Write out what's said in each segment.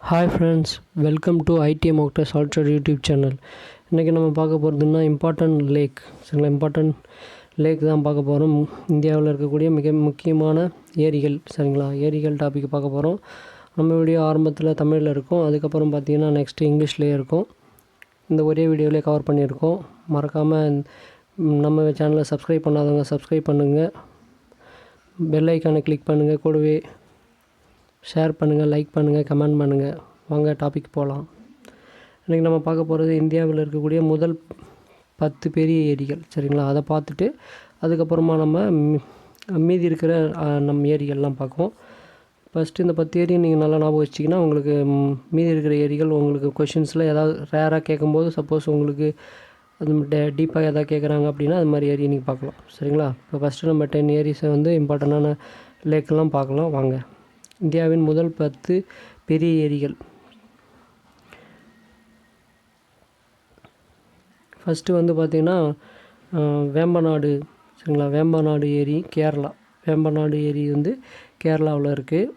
Hi friends, welcome to IDM actor solder YouTube channel. இன்றைக்கி நம்ம பார்க்க போகிறதுன்னா இம்பார்ட்டன்ட் லேக், சரிங்களா? இம்பார்ட்டன்ட் லேக் தான் பார்க்க போகிறோம். இந்தியாவில் இருக்கக்கூடிய மிக முக்கியமான ஏரிகள், சரிங்களா? ஏரிகள் டாபிக் பார்க்க போகிறோம். நம்ம வீடியோ ஆரம்பத்தில் தமிழில் இருக்கும், அதுக்கப்புறம் பார்த்திங்கன்னா நெக்ஸ்ட்டு இங்கிலீஷ்லேயே இருக்கும். இந்த ஒரே வீடியோவிலே கவர் பண்ணியிருக்கோம். மறக்காமல் நம்ம சேனலை சப்ஸ்கிரைப் பண்ணாதவங்க சப்ஸ்கிரைப் பண்ணுங்கள், பெல் ஐக்கானை கிளிக் பண்ணுங்கள், கூடவே ஷேர் பண்ணுங்கள், லைக் பண்ணுங்கள், கமெண்ட் பண்ணுங்கள். வாங்க டாபிக் போகலாம். இன்றைக்கி நம்ம பார்க்க போகிறது இந்தியாவில் இருக்கக்கூடிய முதல் 10 பெரிய ஏரிகள், சரிங்களா? அதை பார்த்துட்டு அதுக்கப்புறமா நம்ம மீதி இருக்கிற நம்ம ஏரிகள்லாம் பார்க்குவோம். ஃபஸ்ட்டு இந்த 10 ஏரி நீங்கள் நல்லா ஞாபகம் வச்சிங்கன்னா உங்களுக்கு மீதி இருக்கிற ஏரிகள் உங்களுக்கு கொஷின்ஸில் ஏதாவது ரேராக கேட்கும்போது, சப்போஸ் உங்களுக்கு அது டீப்பாக எதாவது கேட்குறாங்க அப்படின்னா அது மாதிரி ஏரி நீங்கள் பார்க்கலாம், சரிங்களா? இப்போ ஃபஸ்ட்டு நம்ம 10 ஏரிஸை இம்பார்ட்டண்டான லேக்கெல்லாம் பார்க்கலாம். வாங்க. இந்தியாவின் முதல் 10 பெரிய ஏரிகள். ஃபஸ்ட்டு பார்த்திங்கன்னா வேம்பநாடு, சரிங்களா? வேம்பநாடு ஏரி கேரளா. வேம்பநாடு ஏரி கேரளாவில் இருக்குது.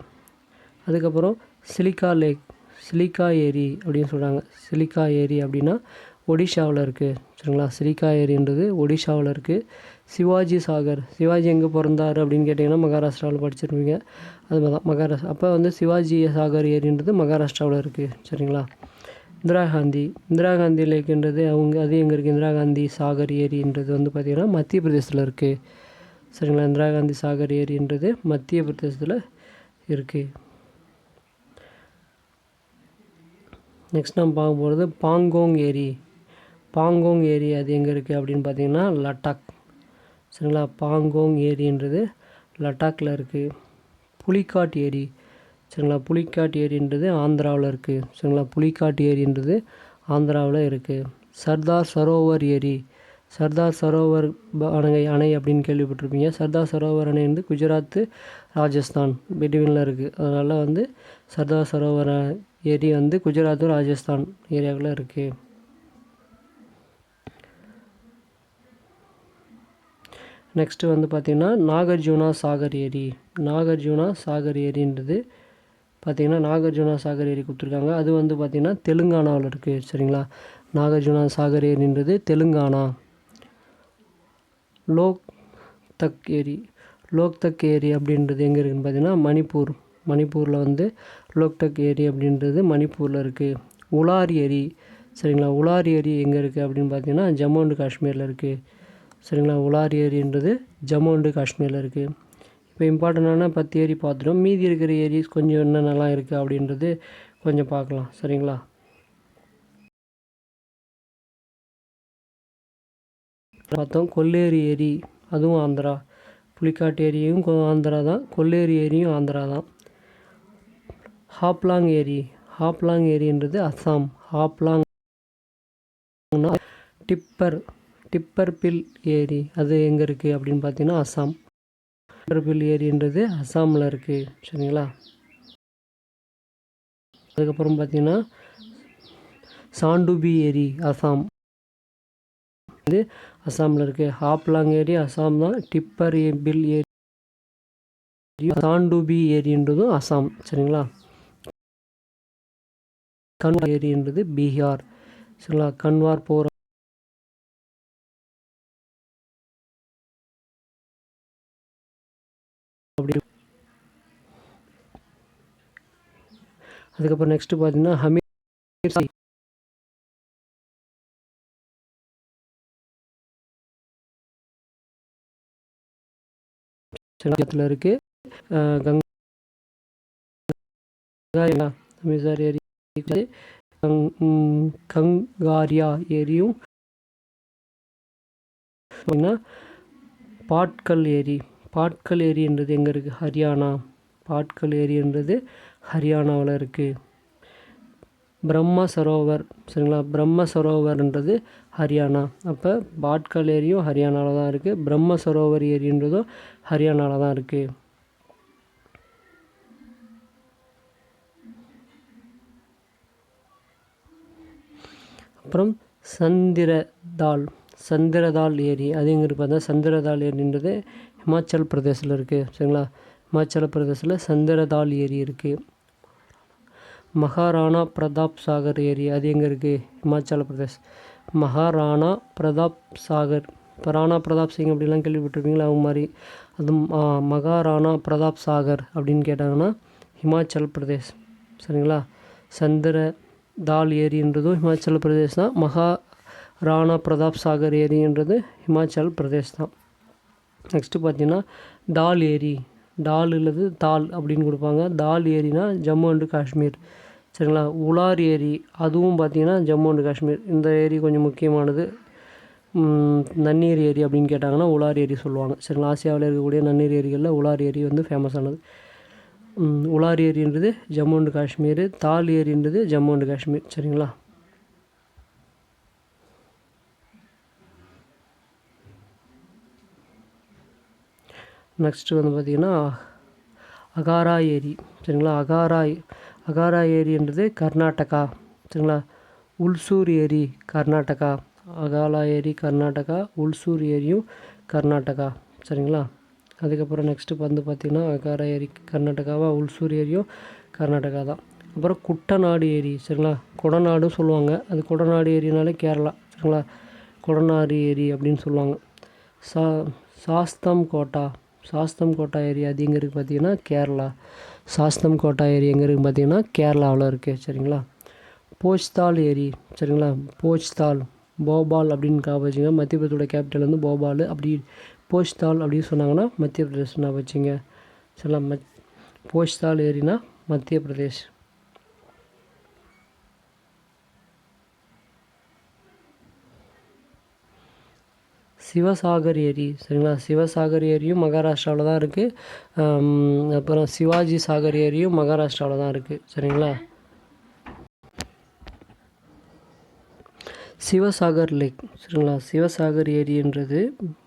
அதுக்கப்புறம் சிலிக்கா லேக், சிலிக்கா ஏரி அப்படின்னு சொல்கிறாங்க. சிலிக்கா ஏரி அப்படின்னா ஒடிஷாவில் இருக்குது, சரிங்களா? சிலிக்கா ஏரின்றது ஒடிஷாவில் இருக்குது. சிவாஜி சாகர், சிவாஜி எங்கே பிறந்தார் அப்படின்னு கேட்டிங்கன்னா மகாராஷ்டிராவில் படிச்சிருப்பீங்க. அது மாதிரி தான் மகாராஷ்டிரா. அப்போ சிவாஜி சாகர் ஏரின்றது மகாராஷ்டிராவில் இருக்குது, சரிங்களா? இந்திரா காந்தி லேக்குன்றது அது எங்கே இருக்குது? இந்திரா காந்தி சாகர் ஏரின்றது பார்த்திங்கன்னா மத்திய பிரதேசத்தில் இருக்குது, சரிங்களா? இந்திரா காந்தி சாகர் ஏரின்றது மத்திய பிரதேசத்தில் இருக்குது. நெக்ஸ்ட் நம்ம பார்க்க போகிறது பாங்கோங் ஏரி. அது எங்கே இருக்குது அப்படின்னு பார்த்திங்கன்னா லடாக், சரிங்களா? பாங்கோங் ஏரின்றது லடாக்கில் இருக்குது. புலிக்காட் ஏரி, சரிங்களா? புலிக்காட் ஏரின்றது ஆந்திராவில் இருக்குது, சரிங்களா? புலிக்காட் ஏரின்றது ஆந்திராவில் இருக்குது. சர்தார் சரோவர் அணை அப்படின்னு கேள்விப்பட்டிருப்பீங்க. சர்தார் சரோவர் அணை குஜராத், ராஜஸ்தான் பிட்வீனில் இருக்குது. அதனால் சர்தார் சரோவர் ஏரி குஜராத், ராஜஸ்தான் ஏரியாவில் இருக்குது. நெக்ஸ்ட்டு பார்த்திங்கன்னா நாகார்ஜுனா சாகர் ஏரின்றது பார்த்திங்கன்னா நாகார்ஜுனா சாகர் ஏரி கொடுத்துருக்காங்க. அது பார்த்திங்கன்னா தெலுங்கானாவில் இருக்குது, சரிங்களா? நாகார்ஜுனா சாகர் ஏரின்றது தெலுங்கானா. லோக்தக் ஏரி அப்படின்றது எங்கே இருக்குதுன்னு பார்த்திங்கன்னா மணிப்பூரில் லோக்தக் ஏரி அப்படின்றது மணிப்பூரில் இருக்குது. உலார் ஏரி, சரிங்களா? உலார் ஏரி எங்கே இருக்குது அப்படின்னு பார்த்திங்கன்னா ஜம்மு அண்ட் காஷ்மீரில் இருக்குது, சரிங்களா? உலார் ஏரின்றது ஜம்மு அண்ட் காஷ்மீரில் இருக்குது. இப்போ இம்பார்ட்டண்டான 10 ஏரி பார்த்துட்டோம். மீதி இருக்கிற ஏரிஸ் கொஞ்சம் என்னென்னலாம் இருக்குது அப்படின்றது கொஞ்சம் பார்க்கலாம், சரிங்களா? பார்த்தோம். கொல்லேரி ஏரி, அதுவும் ஆந்திரா. புலிக்காட் ஏரியும் ஆந்திரா தான், கொல்லேரி ஏரியும் ஆந்திரா தான். ஹாப்லாங் ஏரின்றது அஸ்ஸாம். டிப்பர் பில் ஏரி அது எங்கே இருக்குது அப்படின்னு பார்த்தீங்கன்னா அஸ்ஸாம். டிப்பர் பில் ஏரின்றது அஸ்ஸாமில் இருக்குது, சரிங்களா? அதுக்கப்புறம் பார்த்தீங்கன்னா சாண்டுபி ஏரி அஸ்ஸாம் அஸ்ஸாமில் இருக்குது. ஹாப்லாங் ஏரி அஸ்ஸாம் தான். டிப்பர் பில் ஏரி, சாண்டுபி ஏரின்றதும் அஸ்ஸாம், சரிங்களா? கன்வார் ஏரின்றது பீகார், சரிங்களா? கன்வார் போகிற அப்படி. அதுக்கப்புறம் நெக்ஸ்ட்டு பார்த்தீங்கன்னா ஹமீர் இருக்குது. ஹமீர்சார் ஏரி, கங்காரியா ஏரியும். பாட்கல் ஏரின்றது எங்கே இருக்குது? ஹரியானா. பாட்கல் ஏரின்றது ஹரியானாவில் இருக்குது. பிரம்ம சரோவர், சரிங்களா? பிரம்ம சரோவர்ன்றது ஹரியானா. அப்போ பாட்கல் ஏரியும் ஹரியானாவில் தான் இருக்குது. பிரம்ம சரோவர் ஏரின்றதும் ஹரியானாவில் தான் இருக்குது. அப்புறம் சந்திரதால் ஏரி, அது எங்கே இருக்குது பார்த்தா சந்திரதால் ஏரின்றது ஹிமாச்சல் பிரதேசில் இருக்குது, சரிங்களா? ஹிமாச்சல பிரதேசில் சந்திரதால் ஏரி இருக்குது. மகாராணா பிரதாப் சாகர் ஏரி அது எங்கே இருக்குது? இமாச்சல பிரதேஷ். மகாராணா பிரதாப் சாகர், இப்போ ராணா பிரதாப் சிங் அப்படிலாம் கேள்விப்பட்டிருப்பீங்களா, அவங்க மாதிரி. அது மகாராணா பிரதாப் சாகர் அப்படின்னு கேட்டாங்கன்னா ஹிமாச்சல் பிரதேஷ். சரிங்களா. சந்திர தால் ஏரின்றதும் ஹிமாச்சல் பிரதேஷ் தான். மகாராணா பிரதாப் சாகர் ஏரின்றது ஹிமாச்சல் பிரதேஷ் தான். நெக்ஸ்ட்டு பார்த்தீங்கன்னா டால் ஏரி. டால் இல்லது தால் அப்படின்னு கொடுப்பாங்க. தால் ஏரினா ஜம்மு அண்டு காஷ்மீர். சரிங்களா. உலார் ஏரி அதுவும் பார்த்திங்கன்னா ஜம்மு அண்டு காஷ்மீர். இந்த ஏரி கொஞ்சம் முக்கியமானது. நன்னீர் ஏரி அப்படின்னு கேட்டாங்கன்னா உலார் ஏரி சொல்லுவாங்க. சரிங்களா. ஆசியாவில் இருக்கக்கூடிய நன்னீர் ஏரிகளில் உலார் ஏரி வந்து ஃபேமஸானது. உலார் ஏரின்றது ஜம்மு அண்டு காஷ்மீர், தால் ஏரின்றது ஜம்மு அண்டு காஷ்மீர். சரிங்களா. நெக்ஸ்ட்டு வந்து பார்த்திங்கன்னா அகாரா ஏரி. சரிங்களா. அகாரா ஏரின்றது கர்நாடகா. சரிங்களா. உல்சூர் ஏரி கர்நாடகா. அகாலா ஏரி கர்நாடகா, உல்சூர் ஏரியும் கர்நாடகா. சரிங்களா. அதுக்கப்புறம் நெக்ஸ்ட்டு வந்து பார்த்திங்கன்னா அகாரா ஏரி கர்நாடகாவா, உல்சூர் ஏரியும் கர்நாடகா தான். அப்புறம் குட்டநாடு ஏரி. சரிங்களா. குடநாடும் சொல்லுவாங்க. அது குடநாடு ஏரினாலே கேரளா. சரிங்களா. குடநாடு ஏரி அப்படின்னு சொல்லுவாங்க. சாஸ்தம் கோட்டா ஏரி அது எங்கே இருக்குது பார்த்தீங்கன்னா கேரளா. சாஸ்தம் கோட்டா ஏரி எங்கே இருக்குது பார்த்தீங்கன்னா கேரளாவில் இருக்குது. சரிங்களா. போச்தால் ஏரி. சரிங்களா. போச்தால், போபால் அப்படின்னு வச்சுங்க. மத்திய பிரதேசோட கேபிட்டல் வந்து போபால். அப்படி போச்தால் அப்படின்னு சொன்னாங்கன்னா மத்திய பிரதேஷ் நான் வச்சுங்க. சரிங்களா. போச்தால் ஏரினா மத்திய பிரதேஷ். சிவசாகர் ஏரி. சரிங்களா. சிவசாகர் ஏரியும் மகாராஷ்டிராவில் தான் இருக்குது. அப்புறம் சிவாஜி சாகர் ஏரியும் மகாராஷ்டிராவில் தான் இருக்குது. சரிங்களா. சிவசாகர் லேக். சரிங்களா. சிவசாகர் ஏரின்றது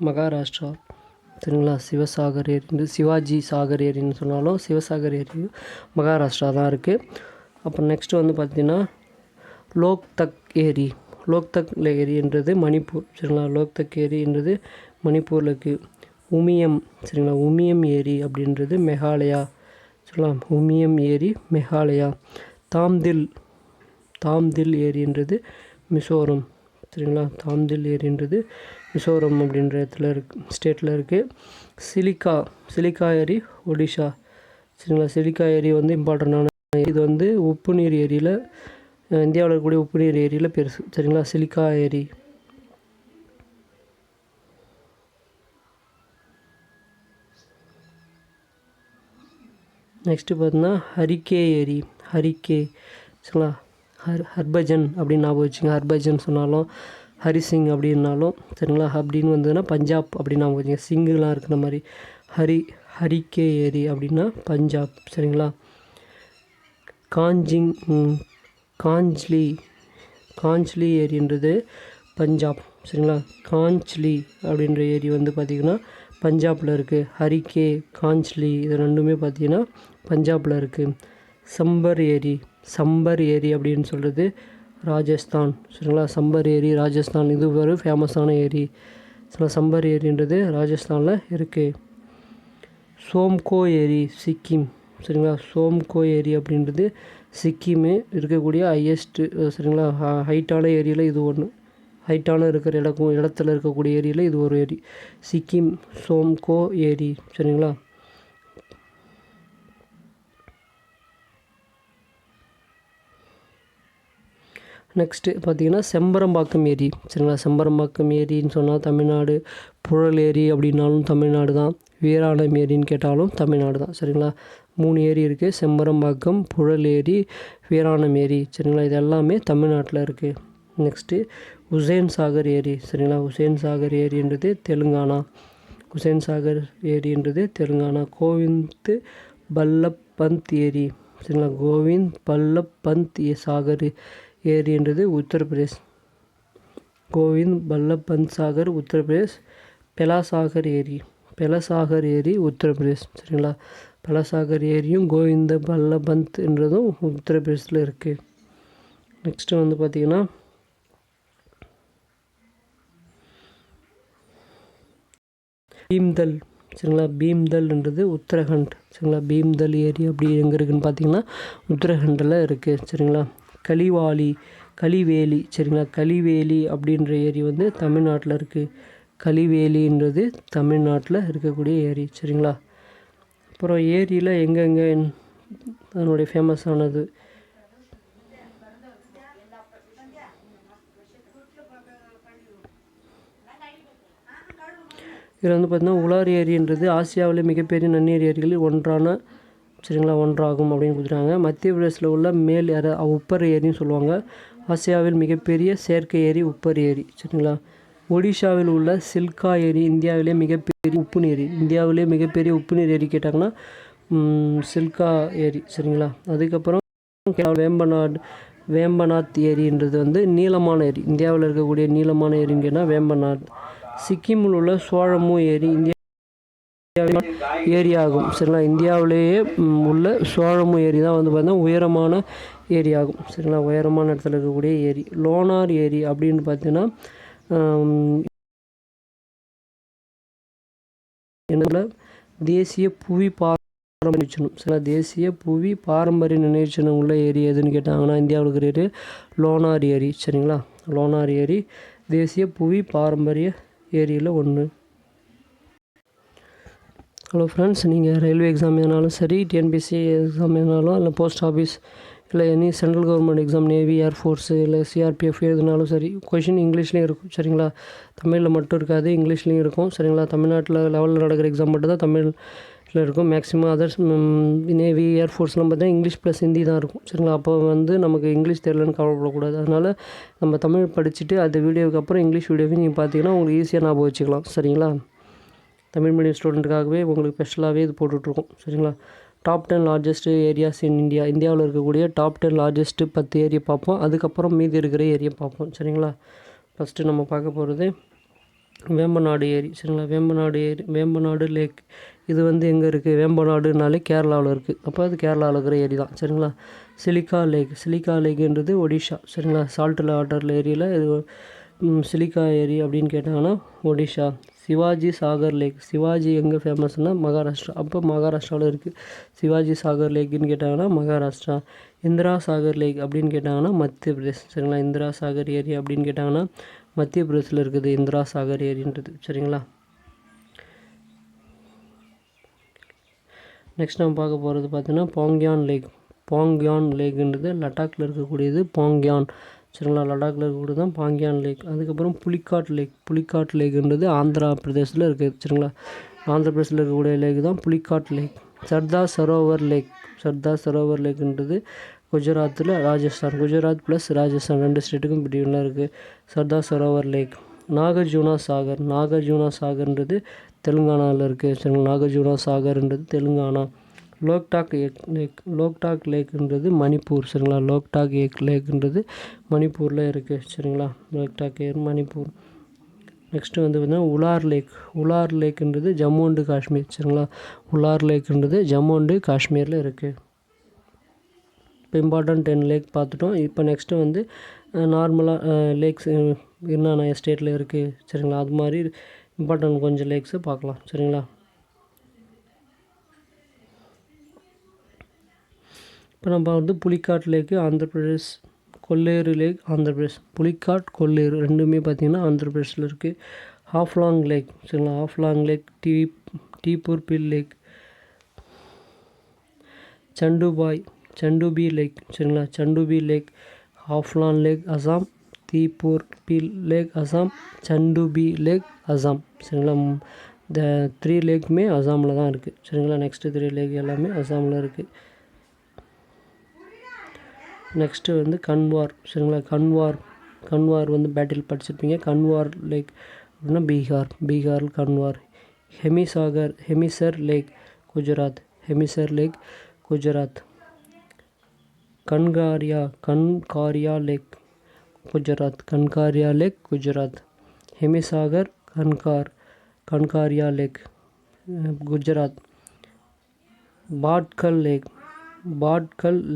மகாராஷ்டிரா. சரிங்களா. சிவசாகர் ஏரின்றது சிவாஜி சாகர் ஏரின்னு சொன்னாலும் சிவசாகர் ஏரியும் மகாராஷ்டிரா தான் இருக்குது. அப்புறம் நெக்ஸ்ட்டு வந்து பார்த்திங்கன்னா லோக்தக் ஏரி. லோக்தக் ஏரின்றது மணிப்பூர். சரிங்களா. லோக்தக் ஏரின்றது மணிப்பூரில் இருக்குது. உமியம். சரிங்களா. உமியம் ஏரி அப்படின்றது மெகாலயா. சரிங்களா. உமியம் ஏரி மெகாலயா. தாம்தில் ஏரின்றது மிசோரம். சரிங்களா. தாம்தில் ஏரின்றது மிசோரம் அப்படின்ற இடத்துல ஸ்டேட்டில் இருக்குது. சிலிக்கா ஏரி ஒடிஷா. சரிங்களா. சிலிக்கா ஏரி வந்து இம்பார்ட்டண்டான இது வந்து உப்பு நீர் ஏரியில், இந்தியாவில் இருக்கக்கூடிய உப்பு நீர் ஏரியில் பெருசு. சரிங்களா. சிலிக்கா ஏரி. நெக்ஸ்ட்டு பார்த்தீங்கன்னா ஹரிக்கே ஏரி. சரிங்களா. ஹர்பஜன் அப்படின்னு ஞாபகம் வச்சுங்க. ஹர்பஜன் சொன்னாலும் ஹரிசிங் அப்படின்னாலும் சரிங்களா. அப்படின்னு வந்ததுன்னா பஞ்சாப் அப்படின்னு ஞாபகம் வச்சுங்க. சிங்குலாம் இருக்கிற மாதிரி ஹரிக்கே ஏரி அப்படின்னா பஞ்சாப். சரிங்களா. காஞ்ச்லி ஏரின்றது பஞ்சாப். சரிங்களா. காஞ்ச்லி அப்படின்ற ஏரி வந்து பார்த்திங்கன்னா பஞ்சாபில் இருக்குது. ஹரிக்கே, காஞ்ச்லி இது ரெண்டுமே பார்த்திங்கன்னா பஞ்சாபில் இருக்குது. சம்பர் ஏரி அப்படின்னு சொல்கிறது ராஜஸ்தான். சரிங்களா. சம்பர் ஏரி ராஜஸ்தான். இது ஒரு ஃபேமஸான ஏரி. சரிங்களா. சம்பர் ஏரின்றது ராஜஸ்தானில் இருக்குது. சோம்கோ ஏரி சிக்கிம். சரிங்களா. சோம்கோ ஏரி அப்படின்றது சிக்கிமு இருக்கக்கூடிய ஹையஸ்ட்டு. சரிங்களா. ஹைட்டான ஏரியில் இது ஒன்று. ஹைட்டான இருக்கிற இடத்துல இருக்கக்கூடிய ஏரியில் இது ஒரு ஏரி. சிக்கிம் சோம்கோ ஏரி. சரிங்களா. நெக்ஸ்ட்டு பார்த்திங்கன்னா செம்பரம்பாக்கம் ஏரி. சரிங்களா. செம்பரம்பாக்கம் ஏரின்னு சொன்னால் தமிழ்நாடு. புழல் ஏரி அப்படின்னாலும் தமிழ்நாடு தான். வீராணம் ஏரின்னு கேட்டாலும் தமிழ்நாடு தான். சரிங்களா. 3 ஏரி இருக்குது. செம்பரம்பாக்கம், புழல் ஏரி, வீராணம் ஏரி. சரிங்களா. இது எல்லாமே தமிழ்நாட்டில் இருக்குது. நெக்ஸ்ட்டு உசேன் சாகர் ஏரி. சரிங்களா. உசேன் சாகர் ஏரின்றது தெலுங்கானா. கோவிந்த் பல்லப் பந்த் ஏரி. சரிங்களா. கோவிந்த் பல்லப் பந்த் சாகர் ஏரின்றது உத்தரப்பிரதேஷ். கோவிந்த் பல்லப் பந்த் சாகர் உத்தரப்பிரதேஷ். பெலசாகர் ஏரி உத்தரப்பிரதேஷ். சரிங்களா. பெலசாகர் ஏரியும் கோவிந்த பல்லப் பந்த்ன்றதும் உத்தரப்பிரதேசில் இருக்குது. நெக்ஸ்ட்டு வந்து பார்த்திங்கன்னா பீம்தல். சரிங்களா. பீம்தல்ன்றது உத்தரகண்ட். சரிங்களா. பீம்தல் ஏரி அப்படி எங்கே இருக்குதுன்னு பார்த்தீங்கன்னா உத்தரகண்டில் இருக்குது. சரிங்களா. கலிவேலி. சரிங்களா. கலிவேலி அப்படின்ற ஏரி வந்து தமிழ்நாட்டில் இருக்குது. கலிவேலின்றது தமிழ்நாட்டில் இருக்கக்கூடிய ஏரி. சரிங்களா. அப்புறம் ஏரியில் எங்கெங்கே அதனுடைய ஃபேமஸானது இதில் வந்து பார்த்திங்கன்னா உலார் ஏரின்றது ஆசியாவிலே மிகப்பெரிய நன்னீர் ஏரிகளில் ஒன்றாகும் அப்படின்னு கொடுத்துட்டாங்க. மத்திய பிரதேசில் உள்ள உப்பர் ஏரின்னு சொல்லுவாங்க. ஆசியாவில் மிகப்பெரிய செயற்கை ஏரி உப்பர் ஏரி. சரிங்களா. ஒடிஷாவில் உள்ள சில்கா ஏரி இந்தியாவிலே மிகப்பெரிய உப்புநீர் ஏரி கேட்டாங்கன்னா சில்கா ஏரி. சரிங்களா. அதுக்கப்புறம் வேம்பநாத் ஏரின்றது வந்து நீளமான ஏரி. இந்தியாவில் இருக்கக்கூடிய நீளமான ஏரின்னு கேட்டால் வேம்பநாத். சிக்கிமில் உள்ள சோழமு ஏரி ஏரி ஆகும். சரிங்களா. இந்தியாவிலேயே உள்ள சோழமு ஏரி தான் வந்து பார்த்தீங்கன்னா உயரமான ஏரி ஆகும். சரிங்களா. உயரமான இடத்துல இருக்கக்கூடிய ஏரி. லோனார் ஏரி அப்படின்னு பார்த்தீங்கன்னா தேசிய புவி பாரம்பரிய சின்னம். சரிங்களா. தேசிய புவி பாரம்பரிய நினைவு சின்னம் உள்ள ஏரி எதுன்னு கேட்டாங்கன்னா இந்தியாவில் இருக்கிற ஏரி லோனார் ஏரி. சரிங்களா. லோனார் ஏரி தேசிய புவி பாரம்பரிய ஏரியில் ஒன்று. ஹலோ ஃப்ரெண்ட்ஸ், நீங்கள் ரயில்வே எக்ஸாம் எதுனாலும் சரி, டிஎன்பிஎஸ்சி எக்ஸாம் எதுனாலும், இல்லை போஸ்ட் ஆஃபீஸ், இல்லை any central government exam, navy, air force, இல்லை சிஆர்பிஎஃப் எதுனாலும் சரி, கொஷின் இங்கிலீஷ்லேயும் இருக்கும். சரிங்களா. தமிழில் மட்டும் இருக்காது, இங்கிலீஷ்லேயும் இருக்கும். சரிங்களா. தமிழ்நாட்டில் லெவலில் நடக்கிற எக்ஸாம் மட்டும் தான் தமிழில் இருக்கும். மேக்ஸிமம் அதர்ஸ் நேவி, ஏர்ஃபோர்ஸ்லாம் பார்த்தீங்கன்னா இங்கிலீஷ் ப்ளஸ் ஹிந்தி தான் இருக்கும். சரிங்களா. அப்போ வந்து நமக்கு இங்கிலீஷ் தெரியலன்னு கவலைப்படக்கூடாது. அதனால் நம்ம தமிழ் படிச்சுட்டு அந்த வீடியோவுக்கு அப்புறம் இங்கிலீஷ் வீடியோவையும் நீங்கள் பார்த்தீங்கன்னா உங்களுக்கு ஈஸியாக ஞாபகம் வச்சுக்கலாம். சரிங்களா. தமிழ் மீடியம் ஸ்டூடெண்ட்டுக்காகவே உங்களுக்கு ஸ்பெஷலாகவே இது போட்டுட்ருக்கோம். சரிங்களா. Top 10 largest areas in India. இந்தியாவில் இருக்கக்கூடிய டாப் 10 லார்ஜஸ்ட்டு 10 ஏரியா பார்ப்போம். அதுக்கப்புறம் மீதி இருக்கிற ஏரியா பார்ப்போம். சரிங்களா. ஃபஸ்ட்டு நம்ம பார்க்க போகிறது வேம்பநாடு ஏரி. சரிங்களா. வேம்பநாடு லேக். இது வந்து எங்கே இருக்குது? வேம்பநாடுனாலே கேரளாவில் இருக்குது. அப்போ அது கேரளாவில் இருக்கிற ஏரி தான். சரிங்களா. சிலிக்கா லேக்ன்றது ஒடிஷா. சரிங்களா. சால்ட் வாட்டர் ஏரியில் இது சிலிக்கா ஏரி அப்படின்னு கேட்டாங்கன்னா ஒடிஷா. சிவாஜி சாகர் லேக். சிவாஜி எங்கே ஃபேமஸ்னால் மகாராஷ்டிரா. அப்போ மகாராஷ்டிராவில் இருக்குது. சிவாஜி சாகர் லேக்குன்னு கேட்டாங்கன்னா மகாராஷ்டிரா. இந்திரா சாகர் லேக் அப்படின்னு கேட்டாங்கன்னா மத்திய பிரதேஷ். சரிங்களா. இந்திரா சாகர் ஏரி அப்படின்னு கேட்டாங்கன்னா மத்திய பிரதேசில் இருக்குது இந்திரா சாகர் ஏரின்றது. சரிங்களா. நெக்ஸ்ட் நம்ம பார்க்க போகிறது பார்த்தீங்கன்னா பாங்யான் லேக்ன்றது லடாக்கில் இருக்கக்கூடியது பாங்யான். சரிங்களா. லடாக்கில் இருக்கக்கூடியது தான் பாங்யான் லேக். அதுக்கப்புறம் புலிக்காட் லேக்ன்றது ஆந்திரா பிரதேசில் இருக்குது. சரிங்களா. ஆந்திர பிரதேசில் இருக்கக்கூடிய லேக் தான் புலிக்காட் லேக். சர்தார் சரோவர் லேக்ன்றது குஜராத்தில் குஜராத் ப்ளஸ் ராஜஸ்தான் 2 ஸ்டேட்டுக்கும் பிடிவில் இருக்குது சர்தார் சரோவர் லேக். நாகார்ஜுனா சாகர்ன்றது தெலுங்கானாவில் இருக்குது. சரிங்களா. நாகார்ஜுனா சாகர்ன்றது தெலுங்கானா. லோக்டாக் லேக்ன்றது மணிப்பூர். சரிங்களா. லோக்டாக் லேக்ன்றது மணிப்பூரில் இருக்குது. சரிங்களா. லோக்டாக் மணிப்பூர். நெக்ஸ்ட்டு வந்து பார்த்திங்கன்னா உலார் லேக்ன்றது ஜம்மு அண்டு காஷ்மீர். சரிங்களா. உலார் லேக்ன்றது ஜம்மு அண்டு காஷ்மீரில் இருக்குது. இப்போ இம்பார்ட்டன்ட் 10 லேக் பார்த்துட்டோம். இப்போ நெக்ஸ்ட்டு வந்து நார்மலாக லேக்ஸ் என்னென்ன ஸ்டேட்டில் இருக்குது. சரிங்களா. அது மாதிரி இம்பார்ட்டன்ட் கொஞ்சம் லேக்ஸு பார்க்கலாம். சரிங்களா. இப்போ நம்ம வந்து புலிக்காட் லேக்கு ஆந்திர பிரதேஷ், கொல்லேரு லேக் ஆந்திர பிரதேஷ். புலிக்காட் கொல்லேரு ரெண்டுமே பார்த்திங்கன்னா ஆந்திர பிரதேஷில் இருக்குது. ஹாஃப்லாங் லேக். சரிங்களா. ஹாஃப்லாங் லேக் டீப்பூர் பில் லேக். சண்டுபி லேக். சரிங்களா. சண்டுபி லேக், ஹாஃப்லாங் லேக் அசாம், தீப்பூர் பில் லேக் அசாம், சண்டுபி லேக் அசாம். சரிங்களா. இந்த 3 லேக்குமே அசாமில் தான் இருக்குது. சரிங்களா. நெக்ஸ்ட்டு 3 லேக் எல்லாமே அசாமில் இருக்குது. நெக்ஸ்ட்டு வந்து கன்வார். சரிங்களா. கன்வார் வந்து பேட்டில் படிச்சிருப்பீங்க. கன்வார் லேக் அப்படின்னா பீகார் கன்வார். ஹெமிசர் லேக் குஜராத். கன்காரியா லேக் குஜராத். ஹெமிசாகர் கன்காரியா லேக் குஜராத். பாட்கல்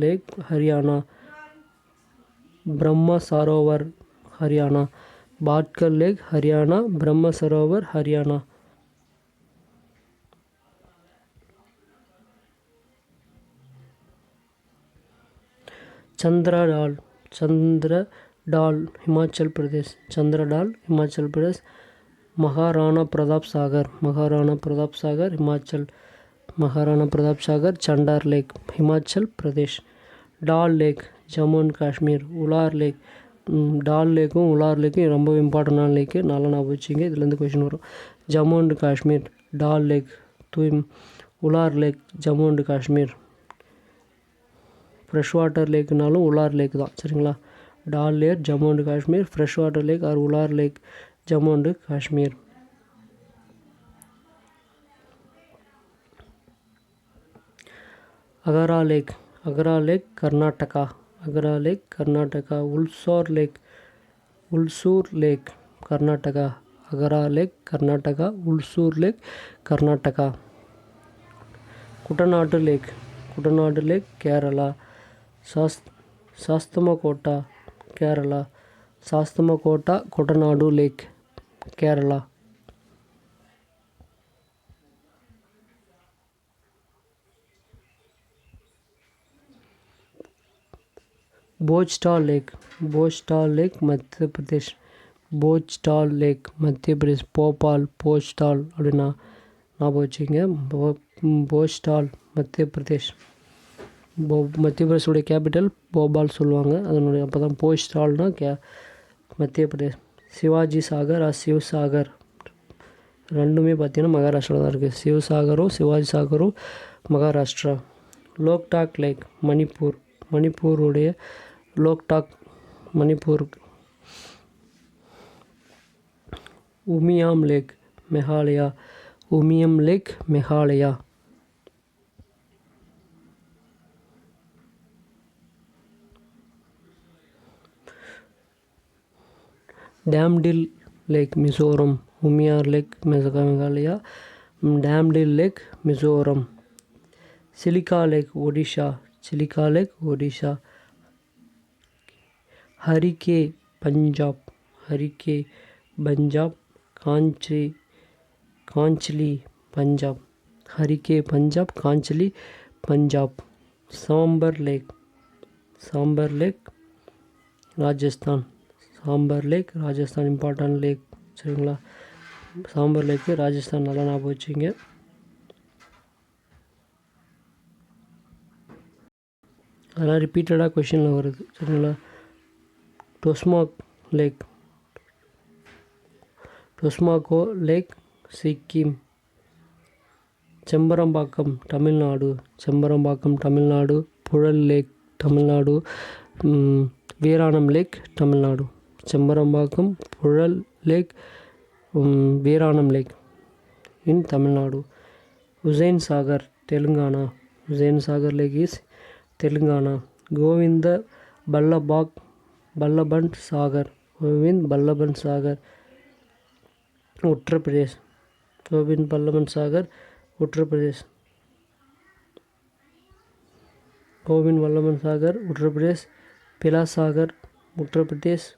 லேக் ஹரியானா. பிரம்ம சரோவர் ஹரியானா. பாட்கல் லேக் ஹரியானா. பிரம்ம சரோவர் ஹரியானா. சந்திரடால் சந்திரடால் ஹிமாச்சல் பிரதேஷ். சந்திரடால் ஹிமாச்சல் பிரதேஷ். மகாராணா பிரதாப் சாகர். மகாராணா பிரதாப் சாகர் ஹிமாச்சல். மகாராணா பிரதாப் சாகர். சண்டார் lake Himachal Pradesh. Dal lake Jammu and Kashmir. Wular lake. Dal லேக்கும் உலார் லேக்கும் ரொம்ப இம்பார்ட்டண்டான லேக்கு, நல்லா ஞாபகம் வச்சுங்க. இதுலேருந்து கொஷின் வரும். Jammu and Kashmir Dal lake. Wular lake Jammu and Kashmir. Fresh water லேக்குனாலும் உலார் லேக் தான், சரிங்களா. Dal lake Jammu and Kashmir. Fresh water lake or Wular lake Jammu and Kashmir. Agara lake. Agara lake Karnataka. Agara lake Karnataka. Ulsoor lake Karnataka. Agara lake Karnataka. Ulsoor lake Karnataka. Kuttanad lake. Kuttanad lake Kerala. Sasthamkotta Kerala. Sasthamkotta Kuttanad lake Kerala. Bhojtal lake. Bhojtal lake Madhya Pradesh. போஜ்டால் lake Madhya Pradesh. Bhopal போஜ்டால் அப்படின்னா ஞாபகம் வச்சுங்க. போஜ்டால் மத்திய பிரதேஷ். மத்திய பிரதேஷோடைய கேபிட்டல் போபால் சொல்லுவாங்க. அதனுடைய அப்போ தான் போஜ்டால்னா மத்திய பிரதேஷ். சிவாஜி சாகர் ஆர் சிவசாகர் ரெண்டுமே பார்த்தீங்கன்னா மகாராஷ்டிரா தான் இருக்குது. சிவசாகரும் சிவாஜி சாகரும் மகாராஷ்டிரா. லோக்டாக் லேக் மணிப்பூர். மணிப்பூருடைய Loktak Manipur. Umiam lake Meghalaya. Umiam lake Meghalaya. Tamdil lake Mizoram. Umiam lake Meghalaya. Tamdil lake Mizoram. Chilika lake Odisha. Chilika lake Odisha. Harike Punjab. Harike Punjab. Kanjli Punjab. Harike Punjab. Kanjli Punjab. Sambhar lake. Sambhar lake Rajasthan. Sambhar lake Rajasthan important lake, சரிங்களா. சாம்பர் லேக்கு ராஜஸ்தான் நல்லா ஞாபகம் வச்சுங்க. அதெல்லாம் ரிப்பீட்டடாக கொஷினில் வருது, சரிங்களா. Tsomgo lake. Tsomgo lake Sikkim. Chembarambakkam Tamil Nadu. Chembarambakkam Tamil Nadu. Puzhal lake Tamil Nadu. Veeranam lake Tamil Nadu. Chembarambakkam, Puzhal lake, Veeranam lake in Tamil Nadu. Hussain Sagar Telangana. Hussain Sagar lake is Telangana. Govind Ballabh Sagar. Govind Ballabh Sagar Uttar Pradesh. Govind Ballabh Sagar Uttar Pradesh. Govind வல்லபன் Sagar Uttar Pradesh. Bilasagar Uttar Pradesh.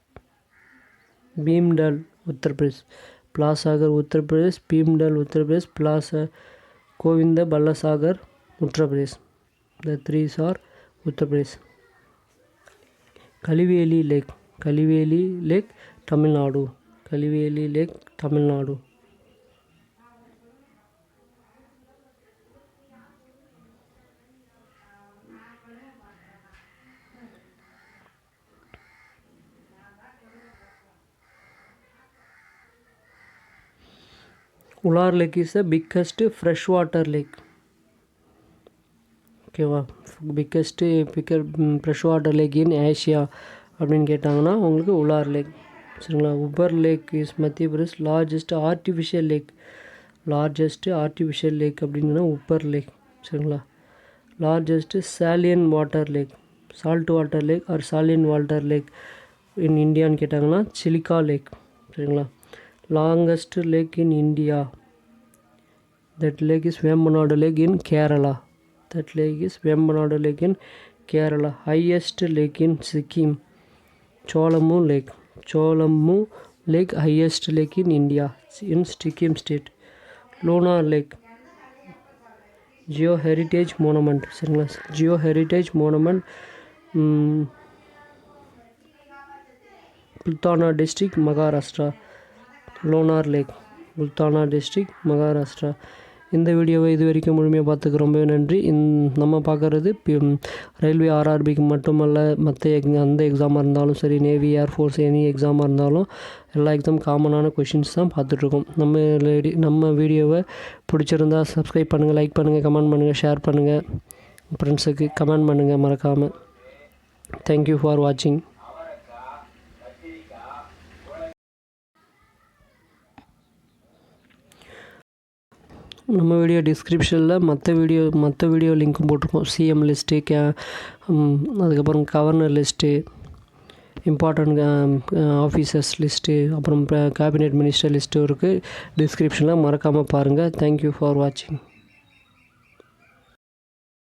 Bhimtal Uttar Pradesh. Bilasagar Uttar Pradesh. Bhimtal Uttar Pradesh. Govind Ballasagar Uttar Pradesh. The three are Uttar Pradesh. Kaliveli lake. Kaliveli lake Tamil Nadu. கலிவேலி lake Tamil Nadu. Wular lake is the biggest fresh water lake. ஓகேவா. Biggest fresh water lake in Asia அப்படின்னு கேட்டாங்கன்னா உங்களுக்கு உலார் லேக், சரிங்களா. Uber lake is Madhya Pradesh. Largest artificial lake. Largest artificial lake அப்படின்னா upper lake, சரிங்களா. Largest saline water lake. Salt water lake are saline water lake in இந்தியான்னு கேட்டாங்கன்னா Chilika lake, சரிங்களா. Longest lake in India. That lake is Vembanad lake in Kerala. That lake is Vembanadu Lake in Kerala. Highest lake in Sikkim. Cholamu Lake. Cholamu Lake, highest lake in India, in Sikkim state. Lonar Lake. Geoheritage Monument. Geoheritage Monument. Buldhana district Maharashtra. Lonar lake, Buldhana district Maharashtra. இந்த வீடியோவை இது வரைக்கும் முழுமையாக பார்த்துக்க ரொம்பவே நன்றி. நம்ம பார்க்குறது ரயில்வே ஆர்ஆர்பிக்கு மட்டுமல்ல, மற்ற அந்த எக்ஸாமாக இருந்தாலும் சரி, நேவி, ஏர்ஃபோர்ஸ், எனி எக்ஸாமாக இருந்தாலும் எல்லா எக்ஸாம் காமனான கொஷின்ஸ் தான் பார்த்துட்ருக்கோம். நம்ம வீடியோவை பிடிச்சிருந்தா சப்ஸ்கிரைப் பண்ணுங்கள், லைக் பண்ணுங்கள், கமெண்ட் பண்ணுங்கள், ஷேர் பண்ணுங்கள், ஃப்ரெண்ட்ஸுக்கு கமெண்ட் பண்ணுங்கள் மறக்காமல். தேங்க்யூ ஃபார் வாட்சிங். நம்ம வீடியோ டிஸ்கிரிப்ஷனில் மற்ற வீடியோ லிங்க்கும் போட்டிருக்கோம். சிஎம் லிஸ்ட்டு, அதுக்கப்புறம் governor list, important officers list, அப்புறம் கேபினெட் மினிஸ்டர் லிஸ்ட்டும் இருக்குது டிஸ்கிரிப்ஷனில். மறக்காமல் பாருங்கள். தேங்க்யூ ஃபார் வாட்சிங்.